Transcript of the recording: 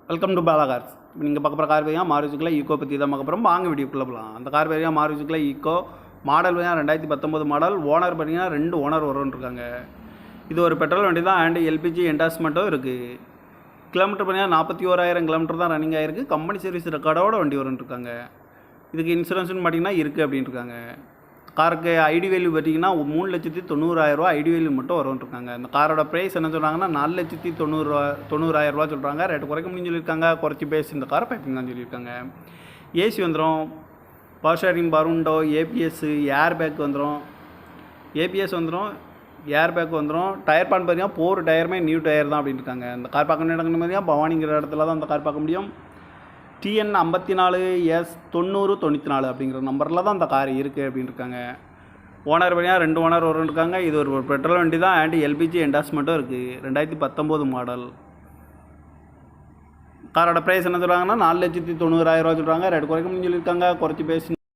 Welcome to Bala cars. இப்போ நீங்கள் பார்க்க போகிற கார் பேரியா மாருதிக்குள்ள ஈக்கோ பற்றி தான் பார்க்க போகிறோம். வாங்க வீடியோக்குள்ளே போகலாம். அந்த கார் பேரியா மாருதிக்குள்ள ஈக்கோ மாடல் பார்த்தீங்கன்னா 2019 மாடல். ஓனர் பார்த்தீங்கன்னா 2 ஓனர் வரும்ன்ருக்காங்க. இது ஒரு பெட்ரோல் வண்டி தான் அண்ட் எல்பிஜி என்டாஸ்மெண்ட்டும் இருக்குது. கிலோமீட்டர் பார்த்தீங்கன்னா 41,000 கிலோமீட்டர் தான் ரன்னிங் ஆகிருக்கு. கம்பெனி சர்வீஸ் ரெக்கார்டோட வண்டி வரும்ன்ருக்காங்க. இதுக்கு இன்சூரன்ஸ்னு பார்த்தீங்கன்னா இருக்குது அப்படின்ட்டுருக்காங்க. காருக்கு ஐடி வேல்யூ பார்த்தீங்கன்னா 3,90,000 ஐடி வேல்யூ மட்டும் வரும்ன்ருக்காங்க. அந்த காரோட ப்ரைஸ் என்ன சொல்கிறாங்கன்னா 4,90,000 சொல்கிறாங்க. ரேட்டு குறைக்க முடியும்னு சொல்லியிருக்காங்க. குறைச்சி பேசி இந்த காரை பைப்பிங் தான் சொல்லியிருக்காங்க. ஏசி வந்துடும், பவர் ஷேரிங், பருண்டோ, ஏபிஎஸ், ஏர் பேக் வந்துடும். ஏபிஎஸ் வந்துடும், ஏர் பேக் வந்துடும். டயர் பான் பார்த்தீங்கன்னா 4 டயருமே நியூ டயர் தான் அப்படின்னு இருக்காங்க. அந்த கார் பார்க்கணும் இடங்கன்னு பார்த்தீங்கன்னா பவானிங்கிற இடத்துல தான் அந்த கார் பார்க்க முடியும். TN 54S 9094 அப்படிங்கிற நம்பரில் தான் அந்த கார் இருக்குது அப்படின்னு இருக்காங்க. ஓனர் பார்த்தீங்கன்னா 2 ஓனர் வரும்ன்ருக்காங்க. இது ஒரு பெட்ரோல் வண்டி தான் அண்ட் எல்பிஜி என்டாஸ்மெண்ட்டும் இருக்குது. 2019 மாடல். காரோட ப்ரைஸ் என்ன சொல்கிறாங்கன்னா 4,90,000 சொல்கிறாங்க. ரேட்டு குறைக்க முடியும்னு சொல்லியிருக்காங்க. குறைச்சி பேசி